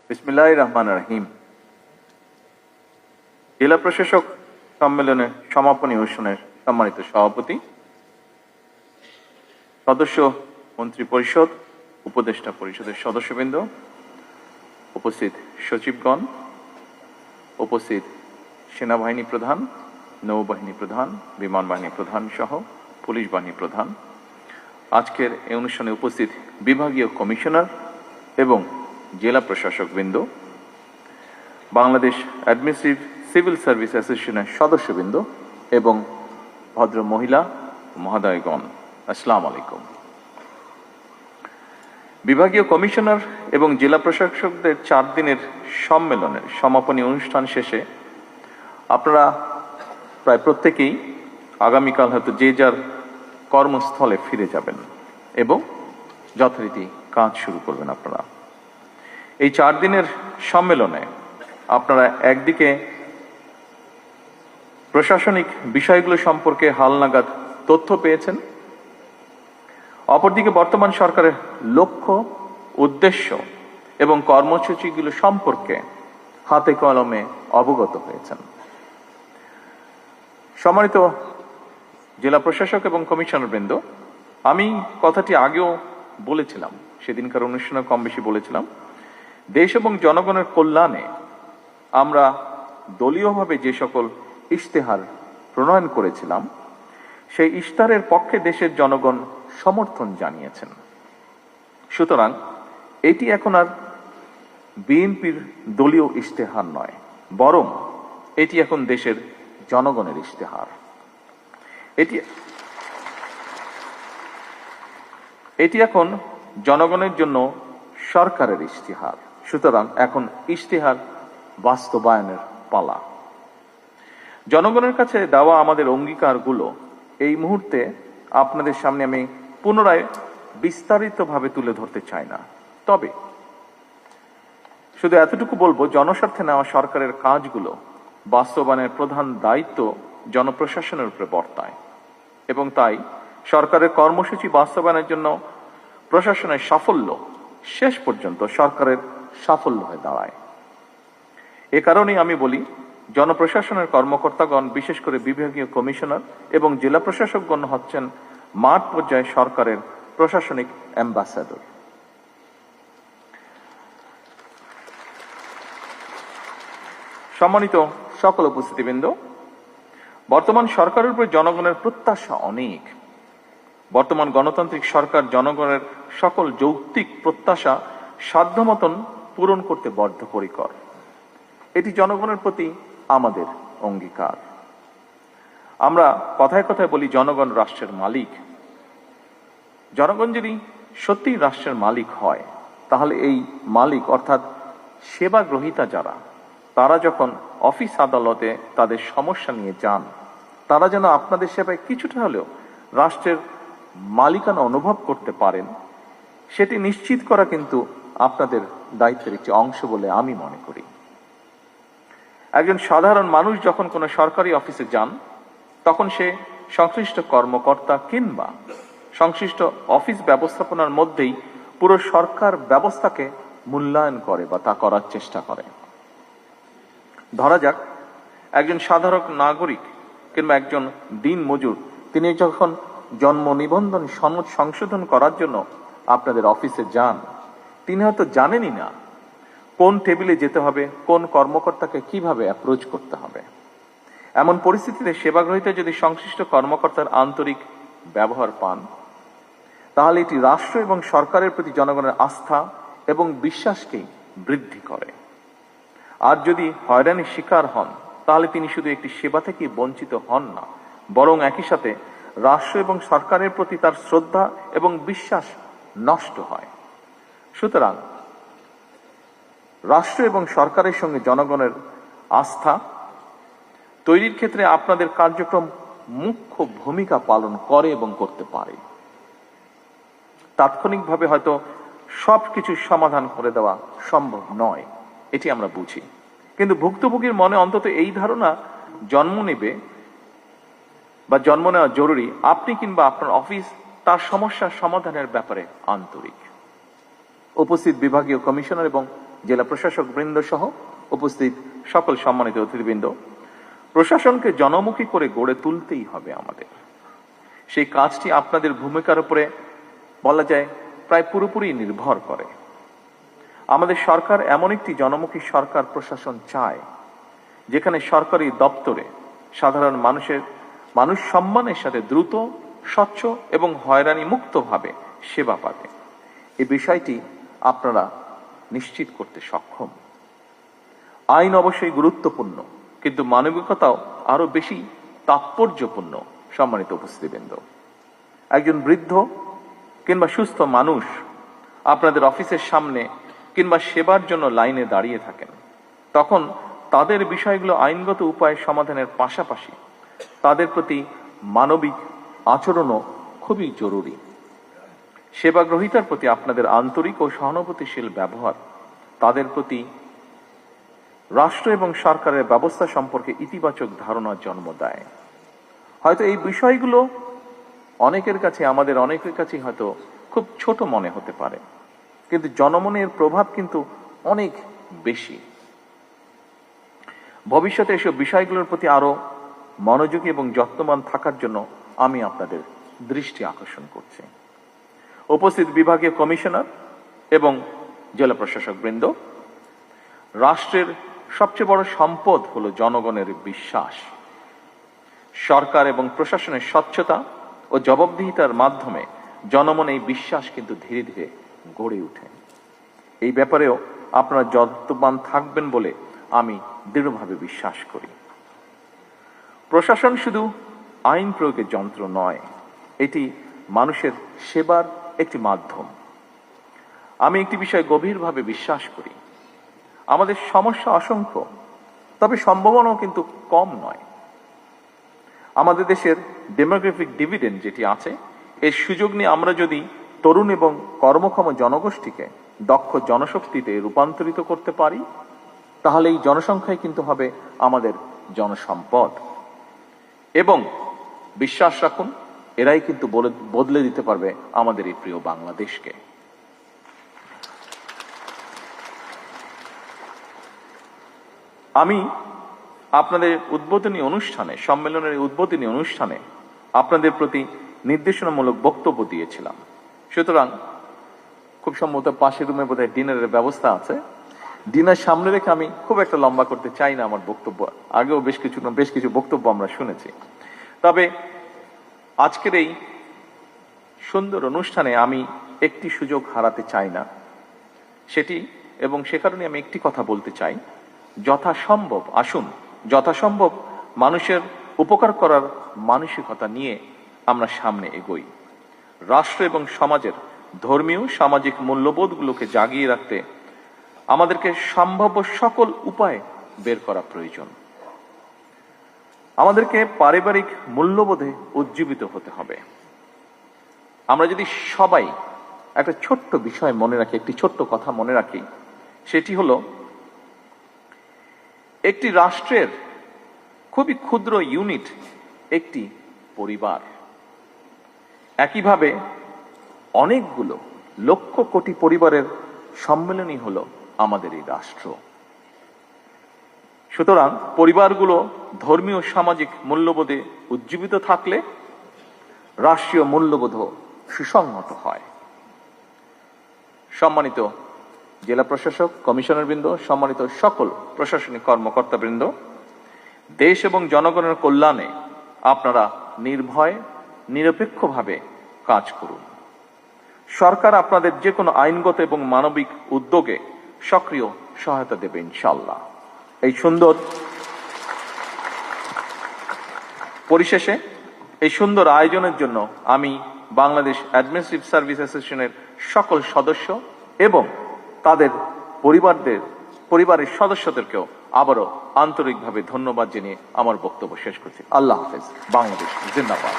বিসমিল্লাহির রহমানির রহিম। জেলা প্রশাসক সম্মেলনের সমাপনী অনুষ্ঠানের সম্মানিত সভাপতি, সদস্য মন্ত্রী পরিষদ, উপদেষ্টা পরিষদের সদস্যবৃন্দ, উপস্থিত সচিবগণ, উপস্থিত সেনাবাহিনী প্রধান, নৌবাহিনী প্রধান, বিমান বাহিনী প্রধান সহ পুলিশ বাহিনী প্রধান, আজকের এই অনুষ্ঠানে উপস্থিত বিভাগীয় কমিশনার এবং জেলা প্রশাসকবৃন্দ, বাংলাদেশ অ্যাডমিনিস্ট্রেটিভ সিভিল সার্ভিস অ্যাসোসিয়েশনের সদস্যবৃন্দ এবং ভদ্র মহিলা মহোদয়গণ, আসসালামু আলাইকুম। বিভাগীয় কমিশনার এবং জেলা প্রশাসকদের 4 দিনের সম্মেলনের সমাপনী অনুষ্ঠান শেষে আপনারা প্রায় প্রত্যেকেই আগামীকাল হয়তো যে যার কর্মস্থলে ফিরে যাবেন এবং যথারীতি কাজ শুরু করবেন। আপনারা এই 4 দিনের সম্মেলনে আপনারা একদিকে প্রশাসনিক বিষয়গুলো সম্পর্কে হালনাগাদ তথ্য পেয়েছেন, অপরদিকে বর্তমান সরকারের লক্ষ্য, উদ্দেশ্য এবং কর্মসূচিগুলো সম্পর্কে হাতে কলমে অবগত হয়েছেন। সম্মানিত জেলা প্রশাসক এবং কমিশনারবৃন্দ, আমি কথাটি আগেও বলেছিলাম, সেদিনকার অনুষ্ঠানে কম বেশি বলেছিলাম, দেশ এবং জনগণের কল্যাণে আমরা দলীয়ভাবে যে সকল ইশতেহার প্রণয়ন করেছিলাম সেই ইশতেহারের পক্ষে দেশের জনগণ সমর্থন জানিয়েছেন। সুতরাং এটি এখন আর বিএনপির দলীয় ইশতেহার নয়, বরং এটি এখন দেশের জনগণের ইশতেহার। এটি এখন জনগণের জন্য সরকারের ইশতেহার। সুতরাং এখন ইশতেহার বাস্তবায়নের পালা। জনগণের কাছে দেওয়া আমাদের অঙ্গীকারগুলো এই মুহূর্তে আপনাদের সামনে আমি পুনরায় বিস্তারিতভাবে তুলে ধরতে চাই না, তবে শুধু এতটুকু বলবো, জনস্বার্থে নেওয়া সরকারের কাজগুলো বাস্তবায়নের প্রধান দায়িত্ব জনপ্রশাসনের উপরে বর্তায় এবং তাই সরকারের কর্মসূচি বাস্তবায়নের জন্য প্রশাসনের সাফল্য শেষ পর্যন্ত সরকারের সাফল্য হয়ে দাঁড়ায়। এ কারণেই আমি বলি, জনপ্রশাসনের কর্মকর্তাগণ, বিশেষ করে বিভাগীয় কমিশনার এবং জেলা প্রশাসকগণ হচ্ছেন মাঠ পর্যায়ে সরকারের প্রশাসনিক অ্যাম্বাসাডর। সম্মানিত সকল উপস্থিতিবৃন্দ, বর্তমান সরকারের উপর জনগণের প্রত্যাশা অনেক। বর্তমান গণতান্ত্রিক সরকার জনগণের সকল যৌক্তিক প্রত্যাশা সাধ্যমতন পূরণ করতে বদ্ধপরিকর। এটি জনগণের প্রতি আমাদের অঙ্গীকার। আমরা কথায় কথায় বলি জনগণ রাষ্ট্রের মালিক। জনগণ যদি সত্যি রাষ্ট্রের মালিক হয়, তাহলে এই মালিক অর্থাৎ সেবা গ্রহীতা যারা, তারা যখন অফিস আদালতে তাদের সমস্যা নিয়ে যান, তারা যেন আপনাদের সেবায় কিছুটা হলেও রাষ্ট্রের মালিকানা অনুভব করতে পারেন, সেটি নিশ্চিত করা কিন্তু আপনাদের দায়িত্বের একটি অংশ বলে আমি মনে করি। একজন সাধারণ মানুষ যখন কোনো সরকারি অফিসে যান, তখন সে সংশ্লিষ্ট কর্মকর্তা কিংবা সংশ্লিষ্ট অফিস ব্যবস্থাপনার মধ্যেই পুরো সরকার ব্যবস্থাকে মূল্যায়ন করে বা তা করার চেষ্টা করে। ধরা যাক, একজন সাধারণ নাগরিক কিংবা একজন দিনমজুর, তিনি যখন জন্ম নিবন্ধন সনদ সংশোধন করার জন্য আপনাদের অফিসে যান, তিনি হয়তো জানেনই না কোন টেবিলে যেতে হবে, কোন কর্মকর্তাকে কিভাবে অ্যাপ্রোচ করতে হবে। এমন পরিস্থিতিতে সেবাগ্রহীতা যদি সংশ্লিষ্ট কর্মকর্তার আন্তরিক ব্যবহার পান, তাহলে এটি রাষ্ট্র এবং সরকারের প্রতি জনগণের আস্থা এবং বিশ্বাসকেই বৃদ্ধি করে। আর যদি হয়রানির শিকার হন, তাহলে তিনি শুধু একটি সেবা থেকে বঞ্চিত হন না, বরং একই সাথে রাষ্ট্র এবং সরকারের প্রতি তার শ্রদ্ধা এবং বিশ্বাস নষ্ট হয়। সুতরাং রাষ্ট্র এবং সরকারের সঙ্গে জনগণের আস্থা তৈরির ক্ষেত্রে আপনাদের কার্যক্রম মুখ্য ভূমিকা পালন করে এবং করতে পারে। তাৎক্ষণিকভাবে হয়তো সবকিছু সমাধান করে দেওয়া সম্ভব নয়, এটি আমরা বুঝি, কিন্তু ভুক্তভোগীর মনে অন্তত এই ধারণা জন্ম নেবে বা জন্ম নেওয়া জরুরি, আপনি কিংবা আপনার অফিস তার সমস্যার সমাধানের ব্যাপারে আন্তরিক। উপস্থিত বিভাগীয় কমিশনার এবং জেলা প্রশাসক বৃন্দ সহ উপস্থিত সকল সম্মানিত অতিথিবৃন্দ, প্রশাসনকে জনমুখী করে গড়ে তুলতেই হবে আমাদের। সেই কাজটি আপনাদের ভূমিকার উপরে বলা যায় প্রায় পুরোপুরি নির্ভর করে। আমাদের সরকার এমন একটি জনমুখী সরকার প্রশাসন চায়, যেখানে সরকারি দপ্তরে সাধারণ মানুষ সম্মানের সাথে দ্রুত, স্বচ্ছ এবং হয়রানি মুক্তভাবে সেবা পাবে। এই বিষয়টি আপনারা নিশ্চিত করতে সক্ষম। আইন অবশ্যই গুরুত্বপূর্ণ, কিন্তু মানবিকতাও আরো বেশি তাৎপর্যপূর্ণ। সম্মানিত উপস্থিতিবৃন্দ, একজন বৃদ্ধ কিংবা সুস্থ মানুষ আপনাদের অফিসের সামনে কিংবা সেবার জন্য লাইনে দাঁড়িয়ে থাকেন, তখন তাদের বিষয়গুলো আইনগত উপায়ে সমাধানের পাশাপাশি তাদের প্রতি মানবিক আচরণও খুবই জরুরি। সেবা গ্রহীতার প্রতি আপনাদের আন্তরিক ও সহানুভূতিশীল ব্যবহার তাদের প্রতি রাষ্ট্র এবং সরকারের ব্যবস্থা সম্পর্কে ইতিবাচক ধারণার জন্ম দেয়। হয়তো এই বিষয়গুলো আমাদের অনেকের কাছে হয়তো খুব ছোট মনে হতে পারে, কিন্তু জনমনের প্রভাব কিন্তু অনেক বেশি। ভবিষ্যতে এসব বিষয়গুলোর প্রতি আরো মনোযোগী এবং যত্নবান থাকার জন্য আমি আপনাদের দৃষ্টি আকর্ষণ করছি। উপস্থিত বিভাগীয় কমিশনার এবং জেলা প্রশাসক বৃন্দ, রাষ্ট্রের সবচেয়ে বড় সম্পদ হলো জনগণের বিশ্বাস। সরকার এবং প্রশাসনের স্বচ্ছতা ও জবাবদিহিতার মাধ্যমে জনমনে এই বিশ্বাস কিন্তু ধীরে ধীরে গড়ে ওঠে। এই ব্যাপারেও আপনারা যত্নবান থাকবেন বলে আমি দৃঢ়ভাবে বিশ্বাস করি। প্রশাসন শুধু আইন প্রয়োগের যন্ত্র নয়, এটি মানুষের সেবার একটি মাধ্যম। আমি একটি বিষয় গভীরভাবে বিশ্বাস করি, আমাদের সমস্যা অসংখ্য, তবে সম্ভাবনাও কিন্তু কম নয়। আমাদের দেশের ডেমোগ্রাফিক ডিভিডেন্ড যেটি আছে, এর সুযোগ নিয়ে আমরা যদি তরুণ এবং কর্মক্ষম জনগোষ্ঠীকে দক্ষ জনশক্তিতে রূপান্তরিত করতে পারি, তাহলে এই জনসংখ্যাই কিন্তু হবে আমাদের জনসম্পদ। এবং বিশ্বাস রাখুন, এরাই কিন্তু বদলে দিতে পারবে আমাদের এই প্রিয় বাংলাদেশকে। আমি আপনাদের উদ্বোধনী অনুষ্ঠানে, সম্মেলনের উদ্বোধনী অনুষ্ঠানে আপনাদের প্রতি নির্দেশনামূলক বক্তব্য দিয়েছিলাম। সুতরাং খুব সম্ভবত পাশের রুমে বোধহয় ডিনারের ব্যবস্থা আছে। ডিনার সামনে রেখে আমি খুব একটা লম্বা করতে চাই না আমার বক্তব্য। আগেও বেশ কিছু বক্তব্য আমরা শুনেছি, তবে আজকের এই সুন্দর অনুষ্ঠানে আমি একটি সুযোগ হারাতে চাই না, সে কারণে আমি একটি কথা বলতে চাই। যথাসম্ভব আসুন, যথাসম্ভব মানুষের উপকার করার মানসিকতা নিয়ে আমরা সামনে এগোই। রাষ্ট্র এবং সমাজের ধর্মীয় সামাজিক মূল্যবোধগুলোকে জাগিয়ে রাখতে আমাদেরকে সম্ভাব্য সকল উপায় বের করা প্রয়োজন। আমাদেরকে পারিবারিক মূল্যবোধে উজ্জীবিত হতে হবে। আমরা যদি সবাই একটা ছোট্ট বিষয় মনে রাখি, একটি ছোট্ট কথা মনে রাখি, সেটি হলো একটি রাষ্ট্রের খুবই ক্ষুদ্র ইউনিট একটি পরিবার। একইভাবে অনেকগুলো লক্ষ কোটি পরিবারের সম্মেলনই হলো আমাদের এই রাষ্ট্র। সুতরাং পরিবারগুলো ধর্মীয় সামাজিক মূল্যবোধে উজ্জীবিত থাকলে রাষ্ট্রীয় মূল্যবোধও সুসংহত হয়। সম্মানিত জেলা প্রশাসক, কমিশনার বৃন্দ, সম্মানিত সকল প্রশাসনিক কর্মকর্তা বৃন্দ, দেশ এবং জনগণের কল্যাণে আপনারা নির্ভয় নিরপেক্ষভাবে কাজ করুন। সরকার আপনাদের যে কোনো আইনগত এবং মানবিক উদ্যোগে সক্রিয় সহায়তা দেবে ইনশাআল্লাহ। এই সুন্দর পরিশেষে এই সুন্দর আয়োজনের জন্য আমি বাংলাদেশ অ্যাডমিনিস্ট্রেটিভ সার্ভিস অ্যাসোসিয়েশনের সকল সদস্য এবং তাদের পরিবারের সদস্যদেরকেও আবারও আন্তরিকভাবে ধন্যবাদ জানিয়ে আমার বক্তব্য শেষ করছি। আল্লাহ হাফেজ। বাংলাদেশ জিন্দাবাদ।